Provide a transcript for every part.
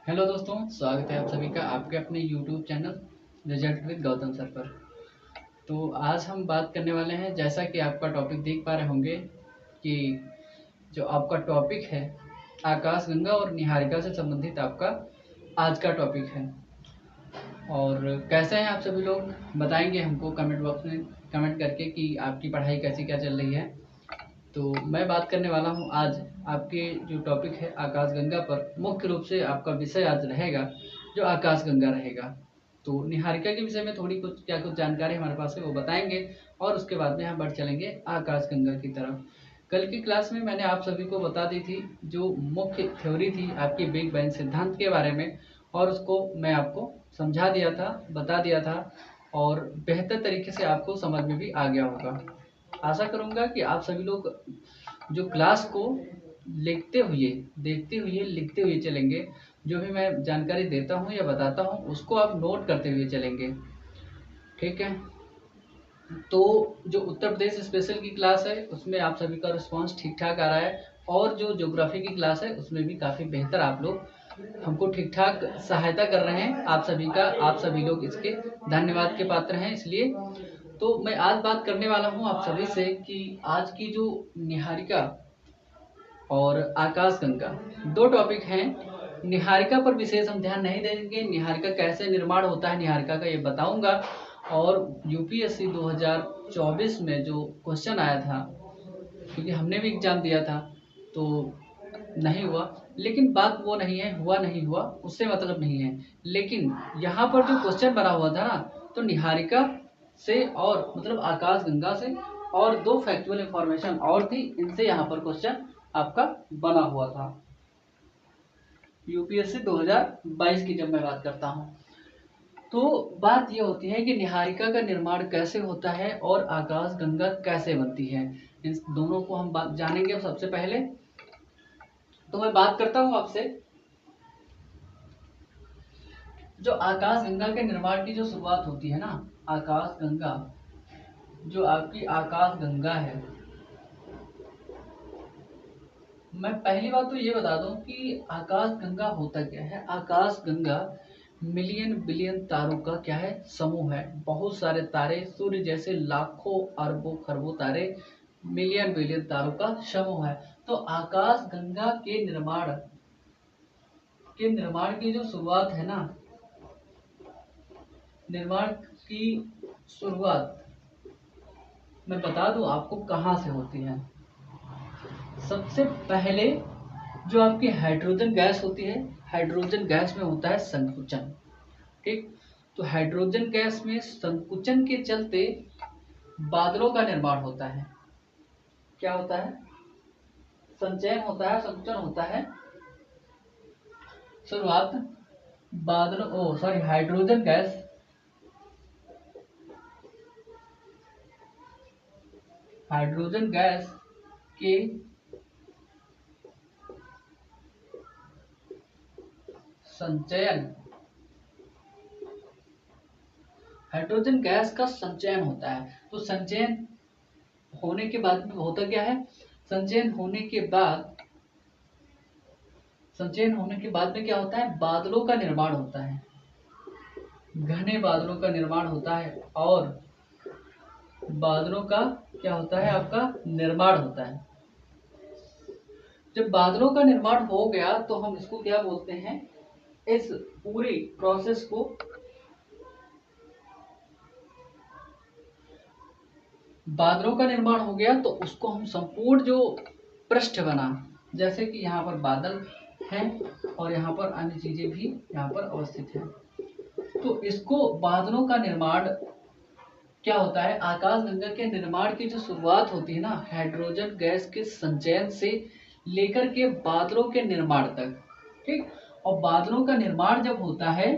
Hello दोस्तों, स्वागत है आप सभी का आपके अपने YouTube channel result with Gautam sir पर। तो आज हम बात करने वाले हैं, जैसा कि आपका टॉपिक देख पा रहे होंगे कि जो आपका टॉपिक है आकाशगंगा और निहारिका से संबंधित आपका आज का टॉपिक है। और कैसे हैं आप सभी लोग, बताएंगे हमको कमेंट बॉक्स में कमेंट करके कि आपकी पढ़ाई कैसी क्या चल रही है। तो मैं बात करने वाला हूँ आज आपके जो टॉपिक है आकाशगंगा पर। मुख्य रूप से आपका विषय आज रहेगा जो आकाशगंगा रहेगा। तो निहारिका के विषय में थोड़ी कुछ जानकारी हमारे पास है वो बताएंगे, और उसके बाद में हम बढ़ चलेंगे आकाशगंगा की तरफ। कल की क्लास में मैंने आप सभी को बता दी थी जो मुख्य थ्योरी थी आपकी बिग बैंग सिद्धांत के बारे में, और उसको मैं आपको समझा दिया था, बता दिया था, और बेहतर तरीके से आपको समझ में भी आ गया होगा। आशा करूंगा कि आप सभी लोग जो क्लास को लिखते हुए, देखते हुए, लिखते हुए चलेंगे। जो भी मैं जानकारी देता हूँ या बताता हूँ उसको आप नोट करते हुए चलेंगे, ठीक है। तो जो उत्तर प्रदेश स्पेशल की क्लास है उसमें आप सभी का रिस्पांस ठीक ठाक आ रहा है, और जो ज्योग्राफी की क्लास है उसमें भी काफ़ी बेहतर आप लोग हमको ठीक ठाक सहायता कर रहे हैं। आप सभी का, आप सभी लोग इसके धन्यवाद के पात्र हैं। इसलिए तो मैं आज बात करने वाला हूं आप सभी से कि आज की जो निहारिका और आकाशगंगा दो टॉपिक हैं। निहारिका पर विशेष हम ध्यान नहीं देंगे, निहारिका कैसे निर्माण होता है निहारिका का ये बताऊंगा। और यूपीएससी 2024 में जो क्वेश्चन आया था, क्योंकि हमने भी एग्जाम दिया था तो नहीं हुआ, लेकिन बात वो नहीं है, हुआ नहीं हुआ उससे मतलब नहीं है। लेकिन यहाँ पर जो क्वेश्चन बना हुआ था ना, तो निहारिका से और मतलब आकाशगंगा से और दो फैक्चुअल इंफॉर्मेशन और थी, इनसे यहाँ पर क्वेश्चन आपका बना हुआ था यूपीएससी 2022 की जब मैं बात करता हूँ। तो बात ये होती है कि निहारिका का निर्माण कैसे होता है और आकाशगंगा कैसे बनती है, इन दोनों को हम बात जानेंगे। सबसे पहले तो मैं बात करता हूँ आपसे जो आकाशगंगा के निर्माण की जो शुरुआत होती है ना, आकाशगंगा, जो आपकी आकाशगंगा है, मैं पहली बात तो ये बता दूं कि आकाशगंगा होता क्या है। आकाशगंगा मिलियन बिलियन तारों का क्या है, समूह है। बहुत सारे तारे, सूर्य जैसे लाखों अरबों खरबों तारे, मिलियन बिलियन तारों का समूह है। तो आकाशगंगा के निर्माण की जो शुरुआत है ना, निर्माण की शुरुआत मैं बता दूं आपको कहां से होती है। सबसे पहले जो आपकी हाइड्रोजन गैस होती है, हाइड्रोजन गैस में होता है संकुचन, ठीक। तो हाइड्रोजन गैस में संकुचन के चलते बादलों का निर्माण होता है। क्या होता है? संचयन होता है, संकुचन होता है। शुरुआत बादलों, oh sorry, hydrogen gas, hydrogen gas के संचयन, हाइड्रोजन गैस का संचयन होता है। तो संचयन होने के बाद में होता क्या है, संचयन होने के बाद, संचयन होने के बाद में क्या होता है, बादलों का निर्माण होता है, घने बादलों का निर्माण होता है। और बादलों का क्या होता है, आपका निर्माण होता है। जब बादलों का निर्माण हो गया तो हम इसको क्या बोलते हैं, इस पूरी प्रोसेस को बादलों का निर्माण हो गया तो उसको हम संपूर्ण जो पृष्ठ बना, जैसे कि यहाँ पर बादल हैं और यहाँ पर अन्य चीजें भी यहाँ पर अवस्थित हैं, तो इसको बादलों का निर्माण क्या होता है, आकाशगंगा के निर्माण की जो शुरुआत होती है ना, हाइड्रोजन गैस के संचयन से लेकर के बादलों के निर्माण तक, ठीक। और बादलों का निर्माण जब होता है,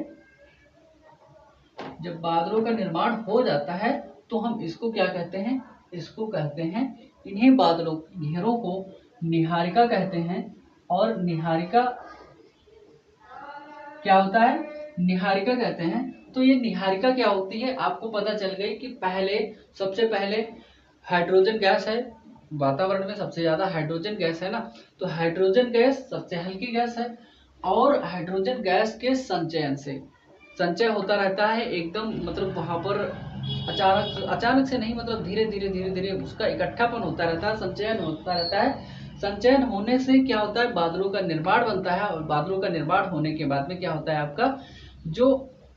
जब बादलों का निर्माण हो जाता है तो हम इसको क्या कहते हैं, इसको कहते हैं, इन्हीं बादलों घेरों को निहारिका कहते हैं। और निहारिका क्या होता है, निहारिका कहते हैं। तो ये निहारिका क्या होती है आपको पता चल गई कि पहले, सबसे पहले हाइड्रोजन गैस है, वातावरण में सबसे ज्यादा हाइड्रोजन गैस है ना, तो हाइड्रोजन गैस सबसे हल्की गैस है। और हाइड्रोजन गैस के संचयन से। संचय होता रहता है एकदम, मतलब वहां पर अचानक से नहीं, मतलब धीरे धीरे उसका इकट्ठापन होता रहता है, संचयन होता रहता है। संचयन होने से क्या होता है, बादलों का निर्माण बनता है, और बादलों का निर्माण होने के बाद में क्या होता है, आपका जो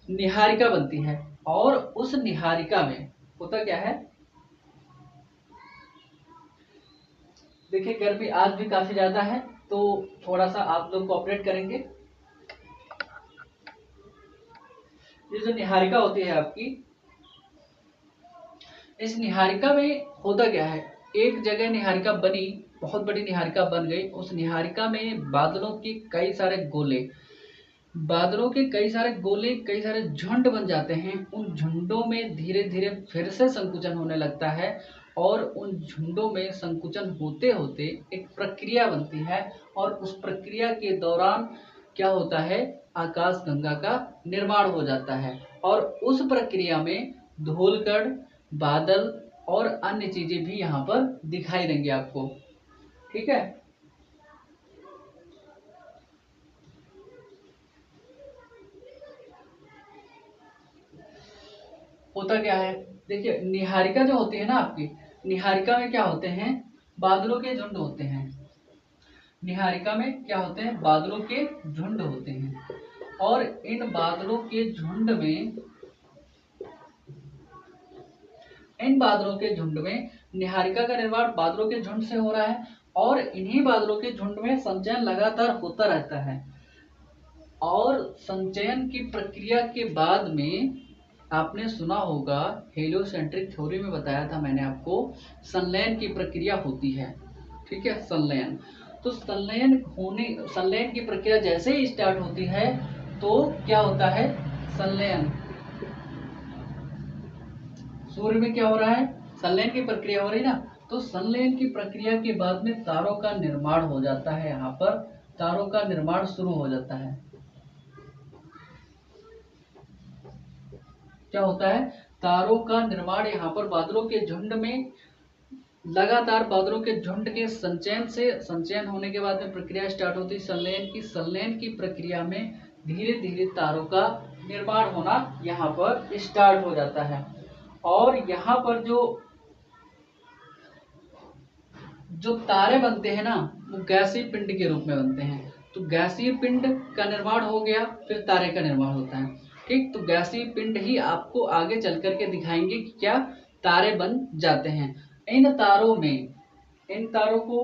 निहारिका बनती है, और उस निहारिका में होता क्या है, देखिए गर्मी आज भी काफी ज्यादा है, तो थोड़ा सा आप लोग कोऑपरेट करेंगे। ये जो निहारिका होती है आपकी, इस निहारिका में होता क्या है, एक जगह निहारिका बनी, बहुत बड़ी निहारिका बन गई, उस निहारिका में बादलों के कई सारे गोले, बादलों के कई सारे गोले, कई सारे झुंड बन जाते हैं। उन झुंडों में धीरे धीरे फिर से संकुचन होने लगता है, और उन झुंडों में संकुचन होते होते एक प्रक्रिया बनती है, और उस प्रक्रिया के दौरान क्या होता है, आकाशगंगा का निर्माण हो जाता है, और उस प्रक्रिया में धूलकण, बादल और अन्य चीजें भी यहाँ पर दिखाई देंगे आपको। ठीक है, होता क्या है, देखिए निहारिका जो होती है ना आपकी, निहारिका में क्या होते हैं, बादलों के झुंड होते हैं। निहारिका में क्या होते हैं, बादलों के झुंड होते हैं, और इन बादलों के झुंड में, इन बादलों के झुंड में निहारिका का निर्माण बादलों के झुंड से हो रहा है, और इन्हीं बादलों के झुंड में संचयन लगातार होता रहता है। और संचयन की प्रक्रिया के बाद में आपने सुना होगा, हेलियोसेंट्रिक थ्योरी में बताया था मैंने आपको, संलयन की प्रक्रिया होती है। ठीक है, संलयन, तो संलयन की प्रक्रिया जैसे ही स्टार्ट होती है, तो क्या होता है, संलयन, सूर्य में क्या हो रहा है, संलयन की प्रक्रिया हो रही है ना, तो संलयन की प्रक्रिया के बाद में तारों का निर्माण हो जाता है, यहाँ पर तारों का निर्माण शुरू हो जाता है। क्या होता है, तारों का निर्माण यहाँ पर बादलों के झुंड में, लगातार बादलों के झुंड के संचयन से, संचयन होने के बाद में प्रक्रिया स्टार्ट होती है संलयन की। संलयन की प्रक्रिया में धीरे धीरे तारों का निर्माण होना यहाँ पर स्टार्ट हो जाता है, और यहाँ पर जो जो तारे बनते हैं ना, वो गैसीय पिंड के रूप में बनते हैं। तो गैसीय पिंड का निर्माण हो गया, फिर तारे का निर्माण होता है। ठीक, तो गैसीय पिंड ही आपको आगे चल करके दिखाएंगे कि क्या तारे बन जाते हैं। इन तारों में, इन तारों को,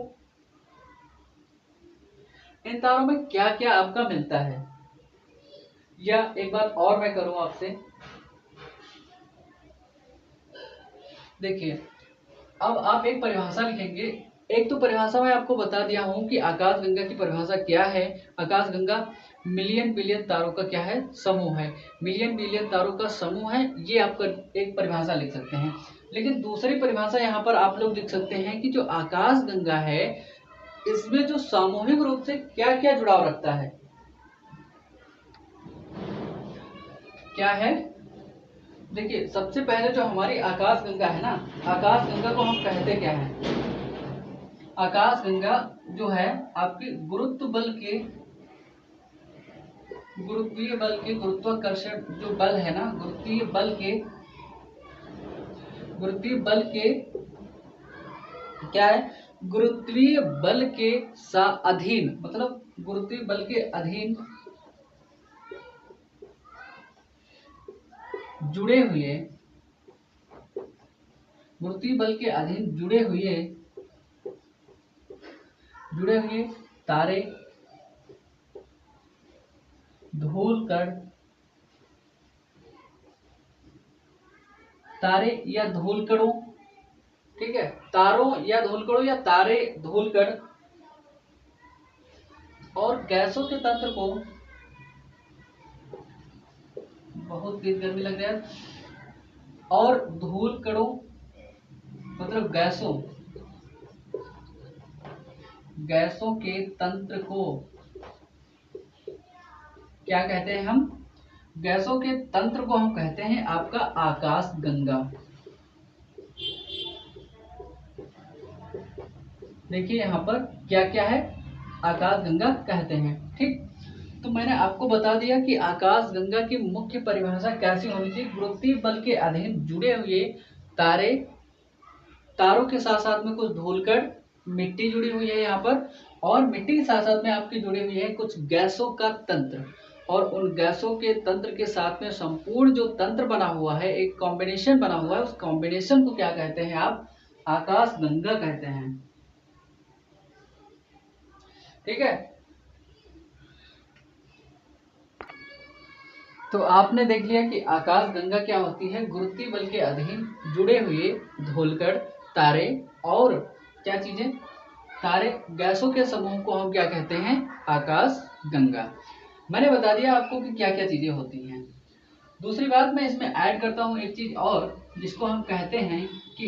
इन तारों में क्या क्या आपका मिलता है, या एक बात और मैं करूं आपसे, देखिए अब आप एक परिभाषा लिखेंगे। एक तो परिभाषा मैं आपको बता दिया हूं कि आकाशगंगा की परिभाषा क्या है। आकाशगंगा मिलियन बिलियन तारों का क्या है, समूह है। मिलियन बिलियन तारों का समूह है, ये आपका एक परिभाषा लिख सकते हैं। लेकिन दूसरी परिभाषा यहाँ पर आप लोग लिख सकते हैं कि जो आकाशगंगा है, इसमें जो सामूहिक रूप से क्या क्या जुड़ाव रखता है, क्या है। देखिए सबसे पहले जो हमारी आकाशगंगा है ना, आकाशगंगा को हम कहते क्या है, आकाशगंगा जो है आपके गुरुत्व बल के, गुरुत्वीय बल के, गुरुत्वाकर्षण जो बल है ना, गुरुत्वीय बल के, गुरुत्वीय बल के क्या है, गुरुत्वीय बल के अधीन, मतलब गुरुत्वीय बल के अधीन जुड़े हुए, गुरुत्वीय बल के अधीन जुड़े हुए तारे, धूलकण, तारे या धूलकणों, ठीक है, तारों या धूलकणों, या तारे धूलकण, और गैसों के तंत्र को, बहुत तेज गर्मी लग रहा है, और धूलकणों मतलब गैसों, गैसों के तंत्र को क्या कहते हैं हम, गैसों के तंत्र को हम कहते हैं आपका आकाशगंगा। देखिए यहां पर क्या क्या है, आकाशगंगा कहते हैं। ठीक, तो मैंने आपको बता दिया कि आकाश गंगा की मुख्य परिभाषा कैसी होनी चाहिए। गुरुत्वीय बल के अधीन जुड़े हुए तारे, तारों के साथ साथ में कुछ धूलकण, मिट्टी जुड़ी हुई है यहाँ पर, और मिट्टी के साथ साथ में आपकी जुड़ी हुई है कुछ गैसों का तंत्र, और उन गैसों के तंत्र के साथ में संपूर्ण जो तंत्र बना हुआ है, एक कॉम्बिनेशन बना हुआ है, उस कॉम्बिनेशन को क्या कहते हैं आप? आकाश गंगा कहते हैं। ठीक है, तो आपने देख लिया कि आकाश गंगा क्या होती है। गुरुत्वीय बल के अधीन जुड़े हुए धूलकण, तारे और क्या चीजें? तारे, गैसों के समूह को हम क्या कहते हैं? आकाश गंगा। मैंने बता दिया आपको कि क्या क्या चीजें होती हैं। दूसरी बात मैं इसमें ऐड करता हूँ एक चीज और, जिसको हम कहते हैं कि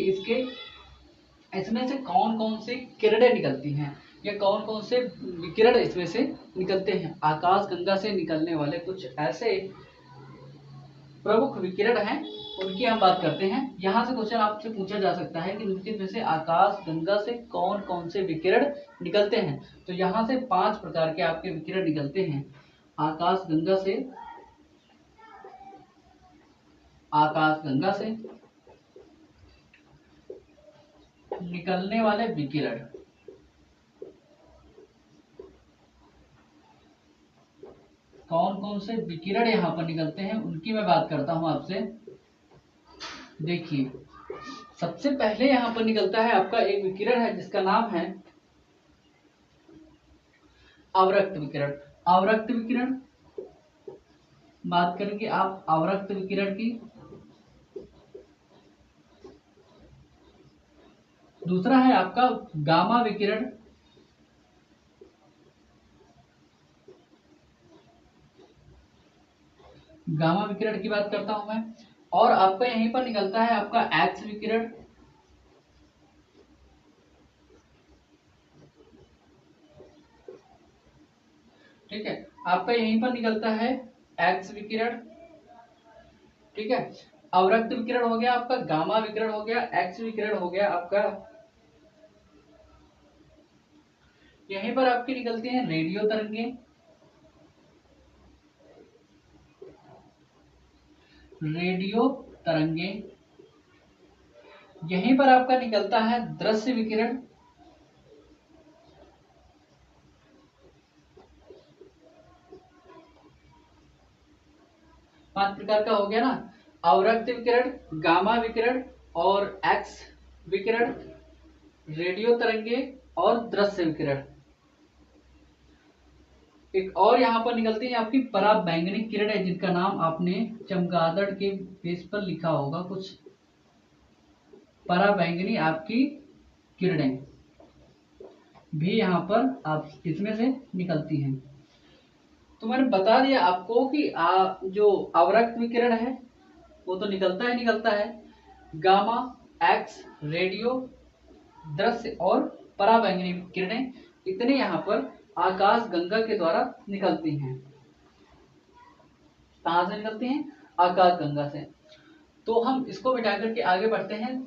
इसमें से कौन कौन से किरणें निकलती हैं, या कौन कौन से विकिरण इसमें से निकलते हैं। आकाश गंगा से निकलने वाले कुछ ऐसे प्रमुख विकिरण हैं, उनकी हम बात करते हैं। यहाँ से क्वेश्चन आपसे पूछा जा सकता है कि निम्नलिखित में से आकाश गंगा से कौन कौन से विकिरण निकलते हैं। तो यहाँ से 5 प्रकार के आपके विकिरण निकलते हैं। आकाश गंगा से निकलने वाले विकिरण, कौन कौन से विकिरण यहाँ पर निकलते हैं उनकी मैं बात करता हूं आपसे। देखिए, सबसे पहले यहाँ पर निकलता है आपका एक विकिरण है जिसका नाम है अवरक्त विकिरण। अवरक्त विकिरण, बात करेंगे आप अवरक्त विकिरण की। दूसरा है आपका गामा विकिरण। गामा विकिरण की बात करता हूं मैं। और आपका यहीं पर निकलता है आपका एक्स विकिरण। ठीक है, आपका यहीं पर निकलता है एक्स विकिरण। ठीक है, अवरक्त विकिरण हो गया आपका, गामा विकिरण हो गया, एक्स विकिरण हो गया आपका। यहीं पर आपकी निकलती हैं रेडियो तरंगे। रेडियो तरंगे। यहीं पर आपका निकलता है दृश्य विकिरण। पांच प्रकार का हो गया ना, अवरक्त विकिरण, गामा विकिरण और एक्स विकिरण, रेडियो तरंगे और दृश्य विकिरण। एक और यहाँ पर निकलती है आपकी पराबैंगनी किरणें, जिनका नाम आपने चमगादड़ के पेज पर लिखा होगा कुछ। पराबैंगनी आपकी किरणें भी यहाँ पर आप इसमें से निकलती हैं। तो मैंने बता दिया आपको कि जो अवरक्त विकिरण है वो तो निकलता ही निकलता है। गामा, एक्स, रेडियो, दृश्य और पराबैंगनी किरणें, इतने यहाँ पर आकाश गंगा के द्वारा निकलती हैं। कहाँ से निकलती हैं? आकाश गंगा से। तो हम इसको मिटा करके आगे बढ़ते हैं,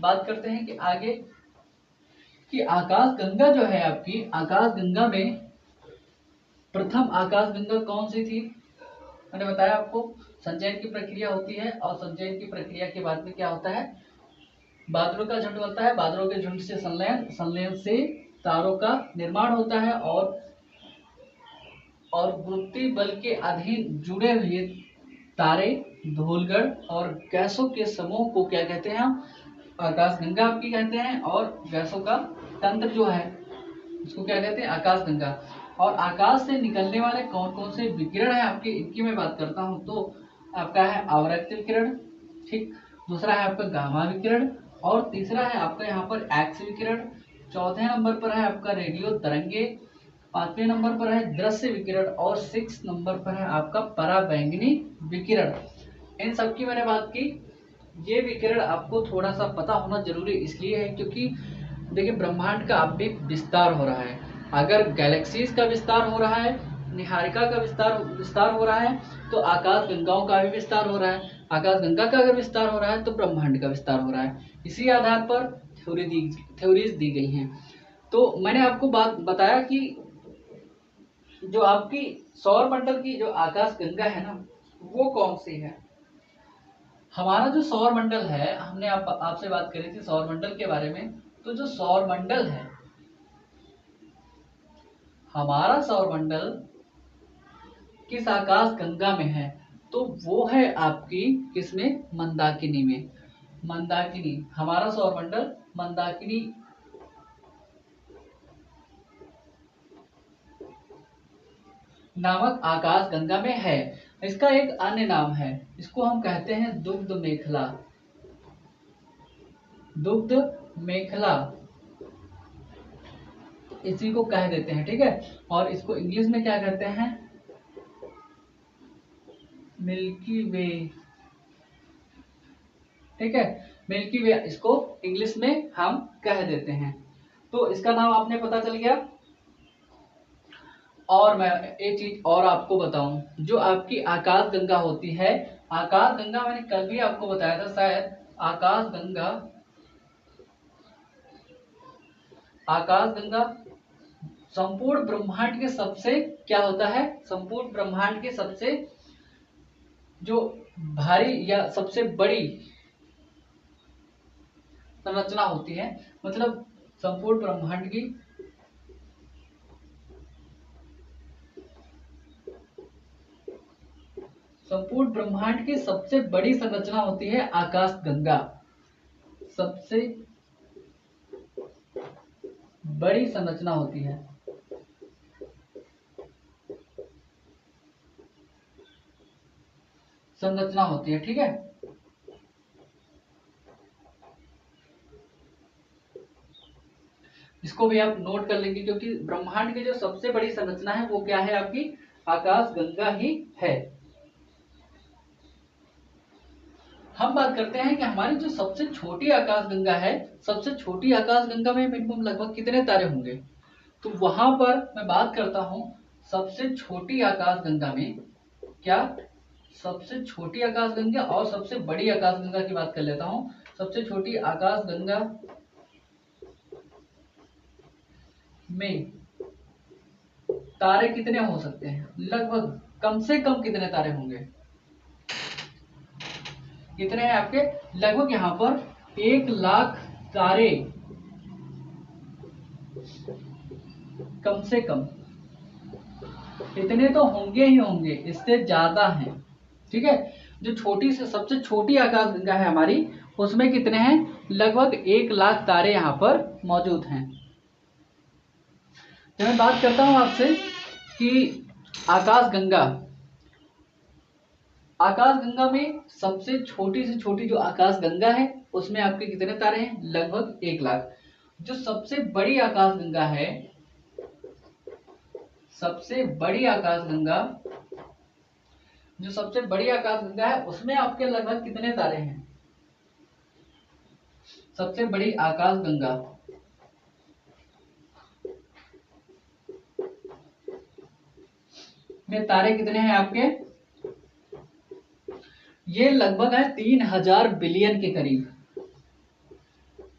बात करते हैं कि आगे कि आकाश गंगा जो है आपकी, आकाश गंगा में प्रथम आकाश गंगा कौन सी थी? मैंने बताया आपको संचयन की प्रक्रिया होती है, और संचयन की प्रक्रिया के बाद में क्या होता है? बादलों का झुंड बनता है, बादलों के झुंड से संलयन, संलयन से तारों का निर्माण होता है, और गुरुत्वीय बल के अधीन जुड़े हुए तारे, धूलकण और गैसों के समूह को क्या कहते हैं हम? आकाश गंगा आपकी कहते हैं। और गैसों का तंत्र जो है उसको क्या कहते हैं? आकाश गंगा। और आकाश से निकलने वाले कौन कौन से विकिरण है आपके, इनकी मैं बात करता हूं। तो आपका है अवरक्त विकिरण, ठीक, दूसरा है आपका गामा विकिरण, और तीसरा है आपका यहाँ पर एक्स विकिरण, चौथे नंबर पर है आपका रेडियो तरंगे, पांचवें नंबर पर है दृश्य विकिरण, और 6 नंबर पर है आपका पराबैंगनी विकिरण। इन सब की मैंने बात की। ये विकिरण आपको थोड़ा सा पता होना जरूरी इसलिए है क्योंकि देखिए ब्रह्मांड का अब भी विस्तार हो रहा है। अगर गैलेक्सीज का विस्तार हो रहा है, निहारिका का विस्तार हो रहा है, तो आकाश गंगाओं का भी विस्तार हो रहा है। आकाश गंगा का अगर विस्तार हो रहा है तो ब्रह्मांड का विस्तार हो रहा है। इसी आधार पर थ्योरीज दी गई हैं। तो मैंने आपको बात बताया कि जो आपकी सौर मंडल की जो आकाश गंगा है ना, वो कौन सी है? हमारा जो सौर मंडल है, हमने आपसे बात करी थी सौर मंडल के बारे में। तो जो सौर मंडल है, हमारा सौर मंडल किस आकाश गंगा में है? तो वो है आपकी किसमें? मंदाकिनी में। मंदाकिनी, हमारा सौर मंडल मंदाकिनी नामक आकाश गंगा में है। इसका एक अन्य नाम है, इसको हम कहते हैं दुग्ध मेखला। दुग्ध मेखला इसी को कह देते हैं, ठीक है। और इसको इंग्लिश में क्या कहते हैं? मिल्की वे, ठीक है। मिल्की वे इसको इंग्लिश में हम कह देते हैं। तो इसका नाम आपने पता चल गया। और मैं एक चीज और आपको बताऊं, जो आपकी आकाश गंगा होती है, आकाश गंगा मैंने कल भी आपको बताया था शायद, आकाश गंगा संपूर्ण ब्रह्मांड के सबसे क्या होता है? संपूर्ण ब्रह्मांड के सबसे जो भारी या सबसे बड़ी संरचना होती है, मतलब संपूर्ण ब्रह्मांड की सबसे बड़ी संरचना होती है आकाश गंगा। सबसे बड़ी संरचना होती है, ठीक है। इसको भी आप नोट कर लेंगे, क्योंकि ब्रह्मांड की जो सबसे बड़ी संरचना है वो क्या है? आपकी आकाश गंगा ही है। हम बात करते हैं कि हमारी जो सबसे छोटी आकाश गंगा है, सबसे छोटी आकाश गंगा में मिनिमम लगभग कितने तारे होंगे? तो वहां पर मैं बात करता हूं सबसे छोटी आकाश गंगा में, क्या सबसे छोटी आकाश गंगा और सबसे बड़ी आकाश गंगा की बात कर लेता हूं। सबसे छोटी आकाश गंगा में तारे कितने हो सकते हैं? लगभग कम से कम कितने तारे होंगे? कितने हैं आपके? लगभग यहाँ पर 1,00,000 तारे, कम से कम इतने तो होंगे ही होंगे, इससे ज्यादा हैं, ठीक है। जो छोटी से सबसे छोटी आकाश गंगा है हमारी, उसमें कितने हैं? लगभग 1,00,000 तारे यहाँ पर मौजूद हैं। तो मैं बात करता हूं आपसे कि आकाश गंगा में सबसे छोटी से छोटी जो आकाश गंगा है, उसमें आपके कितने तारे हैं? लगभग 1,00,000। जो सबसे बड़ी आकाश गंगा है, सबसे बड़ी आकाश गंगा है, उसमें आपके लगभग कितने तारे हैं? सबसे बड़ी आकाश गंगा में तारे कितने हैं आपके? ये लगभग है 3,000 बिलियन के करीब।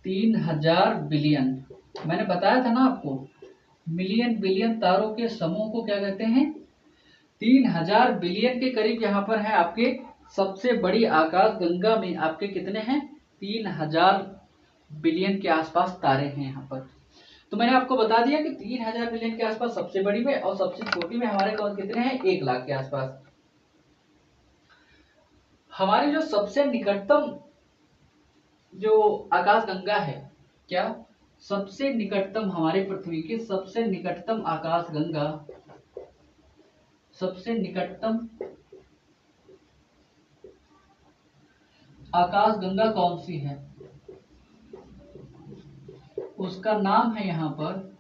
3,000 बिलियन, मैंने बताया था ना आपको, मिलियन बिलियन तारों के समूह को क्या कहते हैं? 3,000 बिलियन के करीब यहाँ पर है आपके सबसे बड़ी आकाश गंगा में आपके कितने हैं? 3,000 बिलियन के आसपास तारे हैं यहाँ पर। तो मैंने आपको बता दिया कि 3,000 बिलियन के आसपास सबसे बड़ी में, और सबसे छोटी में हमारे पास कितने हैं? 1,00,000 के आसपास। हमारी जो सबसे निकटतम जो आकाश गंगा है, क्या सबसे निकटतम हमारे पृथ्वी के सबसे निकटतम आकाश गंगा, सबसे निकटतम आकाश गंगा कौन सी है? उसका नाम है यहाँ पर,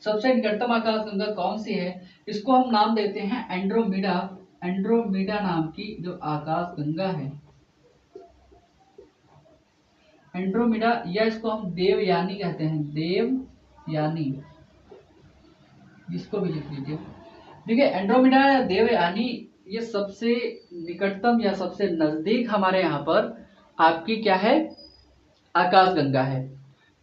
सबसे निकटतम आकाश गंगा कौन सी है? इसको हम नाम देते हैं एंड्रोमेडा। एंड्रोमेडा नाम की जो आकाश गंगा है, एंड्रोमेडा, या इसको हम देवयानी कहते हैं, देवयानी, जिसको भी लिख लीजिए। देखिए एंड्रोमेडा या देवयानी, ये सबसे निकटतम या सबसे नजदीक हमारे यहाँ पर आपकी क्या है? आकाश गंगा है।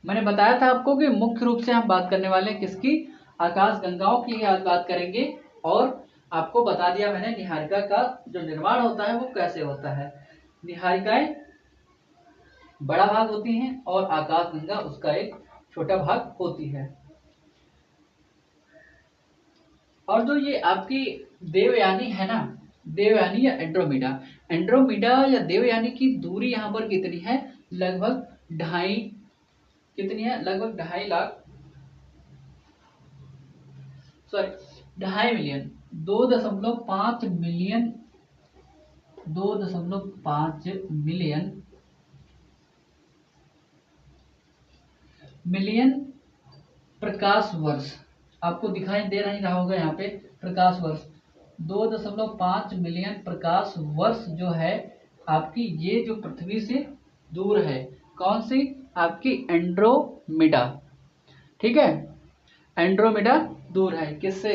मैंने बताया था आपको कि मुख्य रूप से हम बात करने वाले हैं किसकी? आकाश गंगाओं की आज बात करेंगे। और आपको बता दिया मैंने निहारिका का जो निर्माण होता है वो कैसे होता है। निहारिकाएं बड़ा भाग होती हैं और आकाश गंगा उसका एक छोटा भाग होती है। और जो ये आपकी देवयानी है ना, देवयानी या एंड्रोमीडा, एंड्रोमीडा या देवयानी की दूरी यहाँ पर कितनी है, लगभग ढाई, कितनी है, लगभग 2.5 lakh, sorry 2.5 million, 2.5 million, 2.5 million प्रकाश वर्ष, आपको दिखाई दे नहीं रहा होगा यहाँ पे प्रकाश वर्ष, 2.5 मिलियन प्रकाश वर्ष जो है आपकी ये जो पृथ्वी से दूर है, कौन सी, आपकी एंड्रोमेडा, ठीक है, एंड्रोमेडा दूर है किससे,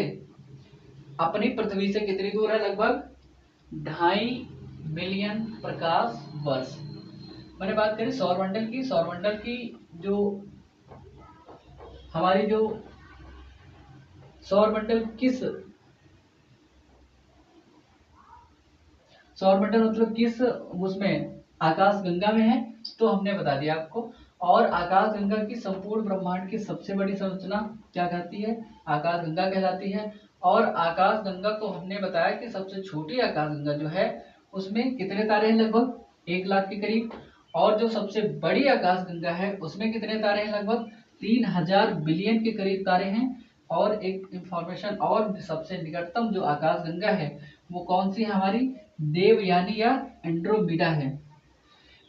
अपनी पृथ्वी से कितनी दूर है, लगभग 2.5 मिलियन प्रकाश वर्ष। मैंने बात करी सौरमंडल की, सौरमंडल की जो हमारी जो सौरमंडल किस, सौरमंडल मतलब किस उसमें, आकाश गंगा में है, तो हमने बता दिया आपको। और आकाश गंगा की संपूर्ण ब्रह्मांड की सबसे बड़ी संरचना क्या कहती है, आकाश गंगा कहलाती है। और आकाश गंगा को हमने बताया कि सबसे छोटी आकाश गंगा जो है उसमें कितने तारे हैं, लगभग 1 लाख के करीब। और जो सबसे बड़ी आकाश गंगा है उसमें कितने तारे हैं, लगभग 3000 बिलियन के करीब तारे हैं। और एक इंफॉर्मेशन, और सबसे निकटतम जो आकाश गंगा है वो कौन सी है, हमारी देवयानी या एंड्रोमीडा है।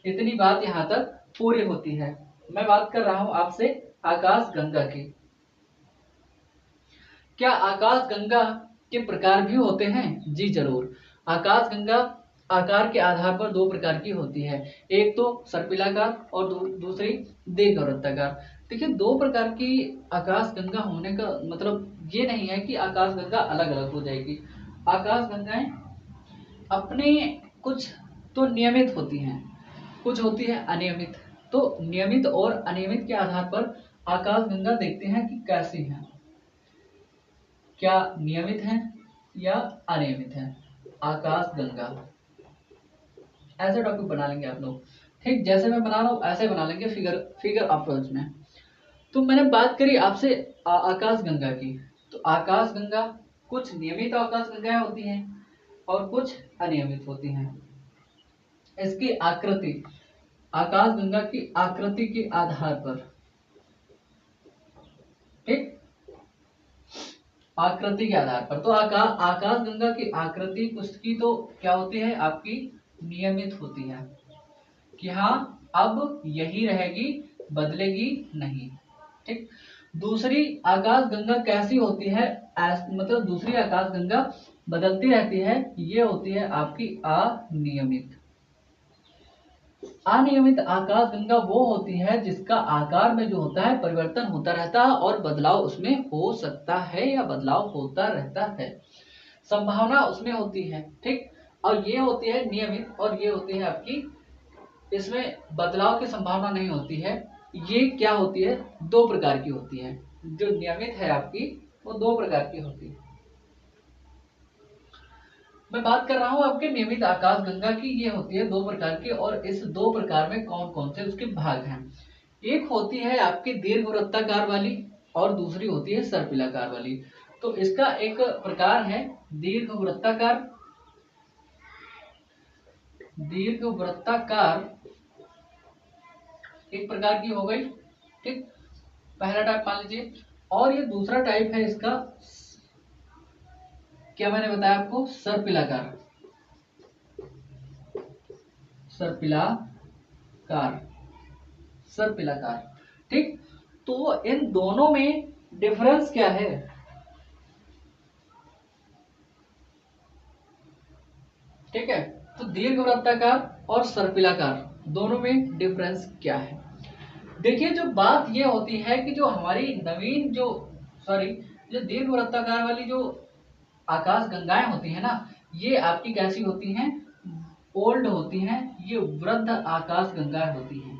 इतनी बात यहाँ तक पूरी होती है। मैं बात कर रहा हूं आपसे आकाश गंगा की। क्या आकाश गंगा के प्रकार भी होते हैं, जी जरूर। आकाश गंगा आकार के आधार पर 2 प्रकार की होती है, एक तो सर्पिलाकार और दूसरी दीर्घवृत्ताकार। देखिए 2 प्रकार की आकाश गंगा होने का मतलब ये नहीं है कि आकाश गंगा अलग अलग हो जाएगी। आकाश गंगाएं अपने कुछ तो नियमित होती हैं, कुछ होती है अनियमित। तो नियमित और अनियमित के आधार पर आकाश गंगा देखते हैं कि कैसी हैं, क्या नियमित है या अनियमित है। आकाश गंगा ऐसे टॉपिक बना लेंगे आप लोग, ठीक जैसे मैं बना रहा हूँ ऐसे बना लेंगे, फिगर फिगर अप्रोच में। तो मैंने बात करी आपसे आकाश गंगा की। तो आकाश गंगा कुछ नियमित आकाश गंगाएं होती हैं और कुछ अनियमित होती हैं। इसकी आकृति, आकाश गंगा की आकृति के आधार पर, ठीक, आकृति के आधार पर। तो आकाश गंगा की आकृति कुछ की तो क्या होती है, आपकी नियमित होती है कि हाँ अब यही रहेगी, बदलेगी नहीं, ठीक। दूसरी आकाश गंगा कैसी होती है, मतलब दूसरी आकाश गंगा बदलती रहती है, ये होती है आपकी अनियमित। अनियमित आकाश गंगा वो होती है जिसका आकार में जो होता है परिवर्तन होता रहता है और बदलाव उसमें हो सकता है या बदलाव होता रहता है, संभावना उसमें होती है, ठीक। और ये होती है नियमित, और ये होती है आपकी, इसमें बदलाव की संभावना नहीं होती है। ये क्या होती है, 2 प्रकार की होती है। जो नियमित है आपकी वो 2 प्रकार की होती है। मैं बात कर रहा हूँ आपके नियमित आकाश गंगा की, ये होती है 2 प्रकार की। और इस 2 प्रकार में कौन कौन से उसके भाग हैं, एक होती है आपकी दीर्घवृत्ताकार वाली और दूसरी होती है सर्पिलाकार वाली। तो इसका एक प्रकार है दीर्घवृत्ताकार, दीर्घवृत्ताकार एक प्रकार की हो गई, ठीक, पहला टाइप मान लीजिए। और ये दूसरा टाइप है इसका, क्या मैंने बताया आपको, सर्पिलाकार, सर्पिलाकार, सर्पिलाकार, ठीक। तो इन दोनों में डिफरेंस क्या है, ठीक है। तो दीर्घवृत्ताकार और सर्पिलाकार दोनों में डिफरेंस क्या है। देखिए जो बात ये होती है कि जो हमारी नवीन जो, सॉरी, जो दीर्घवृत्ताकार वाली जो आकाश गंगाएं होती है ना, ये आपकी कैसी होती हैं, ओल्ड होती हैं, ये वृद्ध आकाश गंगाएं होती हैं,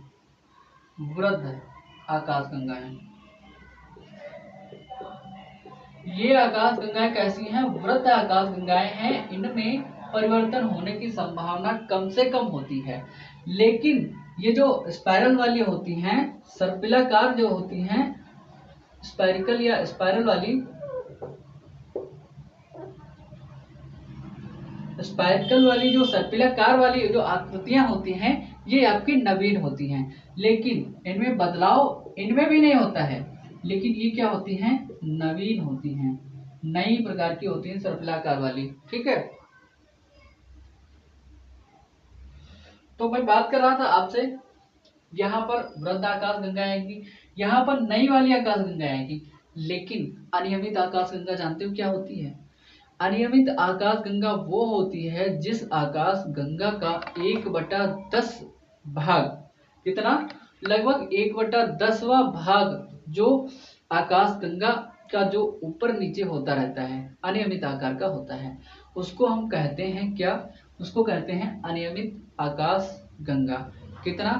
वृद्ध आकाश गंगाएं। ये आकाश गंगाएं कैसी हैं? वृत्त आकाश गंगाएं हैं। इनमें परिवर्तन होने की संभावना कम से कम होती है। लेकिन ये जो स्पाइरल वाली होती हैं, सर्पिलाकार जो होती हैं, स्पाइरिकल या स्पाइरल वाली, स्पाइरकल वाली जो सर्पिलाकार वाली जो आकृतियां होती हैं, ये आपकी नवीन होती हैं। लेकिन इनमें बदलाव इनमें भी नहीं होता है, लेकिन ये क्या होती हैं? नवीन होती हैं, नई प्रकार की होती हैं सर्पिलाकार वाली। ठीक है, तो मैं बात कर रहा था आपसे, यहाँ पर वृद्ध आकाश गंगा आएगी, यहाँ पर नई वाली आकाश गंगा आएगी। लेकिन अनियमित आकाश गंगा जानते हो क्या होती है? अनियमित आकाश गंगा वो होती है जिस आकाश गंगा का 1/10 भाग, कितना? लगभग 1/10वां भाग जो आकाश गंगा का जो ऊपर नीचे होता रहता है, अनियमित आकार का होता है, उसको हम कहते हैं क्या? उसको कहते हैं अनियमित आकाश गंगा। कितना?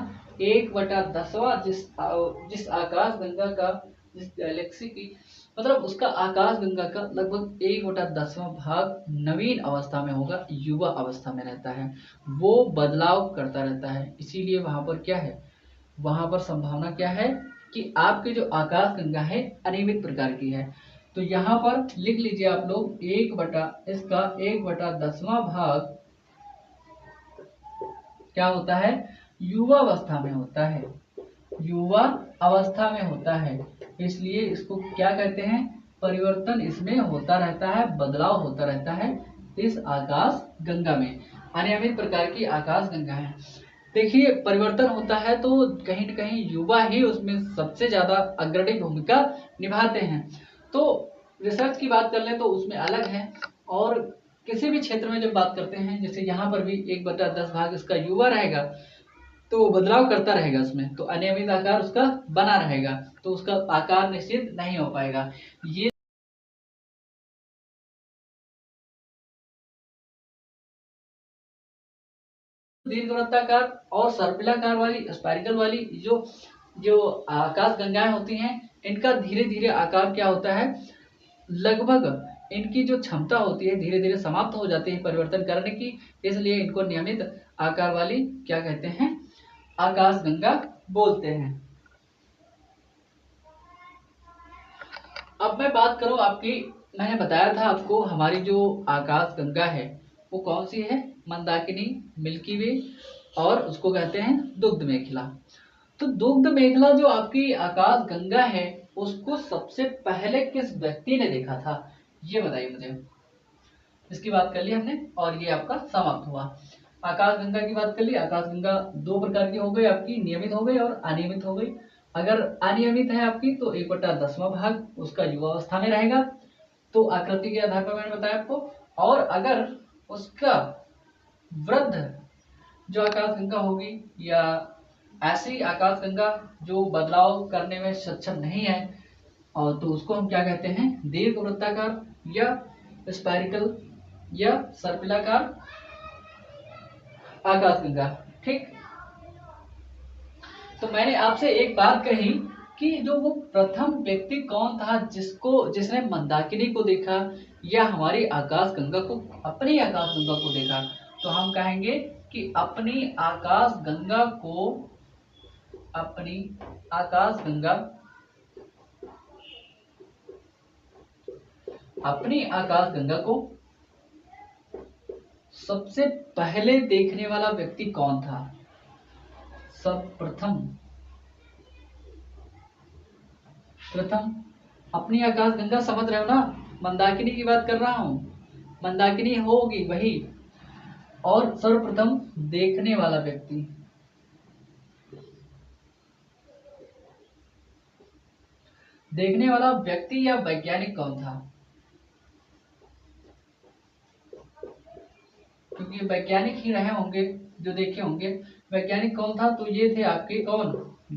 1/10वां जिस आकाश गंगा का, जिस गैलेक्सी की, मतलब उसका आकाश गंगा का लगभग 1/10वां भाग नवीन अवस्था में होगा, युवा अवस्था में रहता है, वो बदलाव करता रहता है। इसीलिए वहां पर क्या है? वहां पर संभावना क्या है कि आपकी जो आकाश गंगा है अनियमित प्रकार की है। तो यहाँ पर लिख लीजिए आप लोग, इसका 1/10वां भाग क्या होता है? युवा अवस्था में होता है, युवा अवस्था में होता है। इसलिए इसको क्या कहते हैं? परिवर्तन इसमें होता रहता है, बदलाव होता रहता है इस आकाश गंगा में। अनियमित प्रकार की आकाश गंगा है। देखिए, परिवर्तन होता है तो कहीं न कहीं युवा ही उसमें सबसे ज्यादा अग्रणी भूमिका निभाते हैं। तो रिसर्च की बात कर लें तो उसमें अलग है, और किसी भी क्षेत्र में जब बात करते हैं, जैसे यहाँ पर भी 1/10 भाग इसका युवा रहेगा, तो वो बदलाव करता रहेगा उसमें, तो अनियमित आकार उसका बना रहेगा, तो उसका आकार निश्चित नहीं हो पाएगा। ये दीर्घवृत्ताकार और सर्पिलाकार वाली, स्पाइरिकल वाली जो जो आकाश गंगाएं होती हैं, इनका धीरे धीरे आकार क्या होता है? लगभग इनकी जो क्षमता होती है धीरे धीरे समाप्त हो जाती है परिवर्तन करने की। इसलिए इनको नियमित आकार वाली क्या कहते हैं? आकाश गंगा बोलते हैं। अब मैं बात करूं आपकी, मैंने बताया था आपको हमारी जो आकाश गंगा है वो कौन सी है? मंदाकिनी, मिल्की वे, और उसको कहते हैं दुग्ध मेखला। तो दुग्ध मेखला जो आपकी आकाश गंगा है, उसको सबसे पहले किस व्यक्ति ने देखा था? ये बताइए मुझे। इसकी बात कर ली हमने, और ये आपका समाप्त हुआ। आकाश गंगा की बात कर ली। आकाश गंगा दो प्रकार की हो गई आपकी, नियमित हो गई और अनियमित हो गई। अगर अनियमित है आपकी तो 1/10वां भाग उसका युवा अवस्था में रहेगा, तो आकृति के आधार पर मैंने बताया आपको। और अगर उसका वृद्ध जो आकाश गंगा होगी, या ऐसी आकाश गंगा जो बदलाव करने में सक्षम नहीं है, और तो उसको हम क्या कहते हैं? दीर्घवृत्ताकार या स्पाइरिकल या सर्पिलाकार आकाश गंगा। ठीक, तो मैंने आपसे एक बात कही कि जो वो प्रथम व्यक्ति कौन था जिसने मंदाकिनी को देखा या हमारी आकाश गंगा को, अपनी आकाश गंगा को देखा, तो हम कहेंगे कि अपनी आकाश गंगा को, अपनी आकाश गंगा, अपनी आकाश गंगा को सबसे पहले देखने वाला व्यक्ति कौन था? सर्वप्रथम, प्रथम अपनी आकाश गंगा समझ रहे हो ना? मंदाकिनी की बात कर रहा हूं, मंदाकिनी होगी वही। और सर्वप्रथम देखने वाला व्यक्ति, देखने वाला व्यक्ति या वैज्ञानिक कौन था? क्योंकि वैज्ञानिक ही रहे होंगे जो देखे होंगे। वैज्ञानिक कौन था? तो ये थे आपके कौन?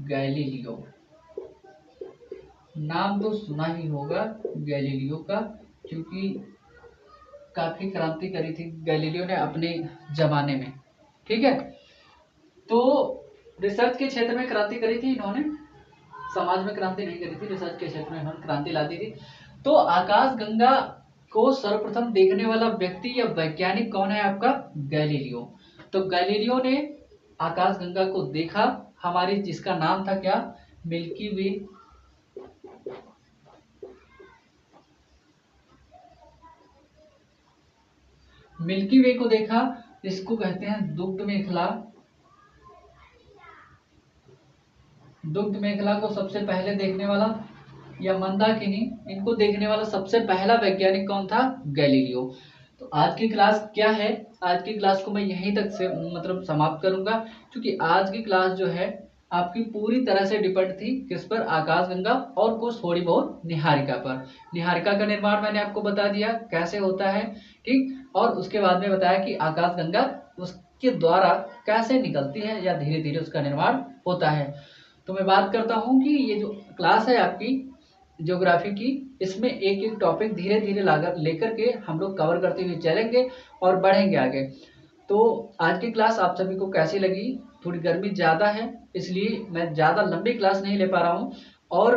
गैलीलियो। नाम तो सुना ही होगा गैलीलियो का, क्योंकि काफी क्रांति करी थी गैलीलियो ने अपने जमाने में। ठीक है, तो रिसर्च के क्षेत्र में क्रांति करी थी इन्होंने, समाज में क्रांति नहीं करी थी, रिसर्च के क्षेत्र में इन्होंने क्रांति ला दी थी। तो आकाशगंगा को सर्वप्रथम देखने वाला व्यक्ति या वैज्ञानिक कौन है आपका? गैलीलियो। तो गैलीलियो ने आकाशगंगा को देखा, हमारी जिसका नाम था क्या? मिल्की वे। मिल्की वे को देखा, इसको कहते हैं दुग्ध मेखला। दुग्ध मेखला को सबसे पहले देखने वाला, या मंदाकिनी, इनको देखने वाला सबसे पहला वैज्ञानिक कौन था? गैलीलियो। तो आज की क्लास क्या है? आज की क्लास को मैं यहीं तक से मतलब समाप्त करूंगा, क्योंकि आज की क्लास जो है आपकी पूरी तरह से डिपेंड थी किस पर? आकाशगंगा और कुछ थोड़ी बहुत निहारिका पर। निहारिका का निर्माण मैंने आपको बता दिया कैसे होता है, ठीक। और उसके बाद में बताया कि आकाशगंगा उसके द्वारा कैसे निकलती है या धीरे धीरे उसका निर्माण होता है। तो मैं बात करता हूँ कि ये जो क्लास है आपकी ज्योग्राफी की, इसमें एक एक टॉपिक धीरे धीरे लेकर के हम लोग कवर करते हुए चलेंगे और बढ़ेंगे आगे। तो आज की क्लास आप सभी को कैसी लगी? थोड़ी गर्मी ज़्यादा है, इसलिए मैं ज़्यादा लंबी क्लास नहीं ले पा रहा हूँ। और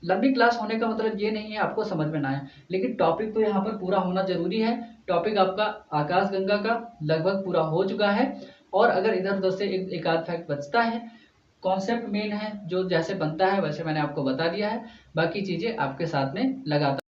लंबी क्लास होने का मतलब ये नहीं है आपको समझ में ना आए, लेकिन टॉपिक तो यहाँ पर पूरा होना जरूरी है। टॉपिक आपका आकाशगंगा का लगभग पूरा हो चुका है, और अगर इधर उधर से एक आध फैक्ट बचता है, कॉन्सेप्ट मेन है जो जैसे बनता है वैसे मैंने आपको बता दिया है, बाकी चीज़ें आपके साथ में लगातार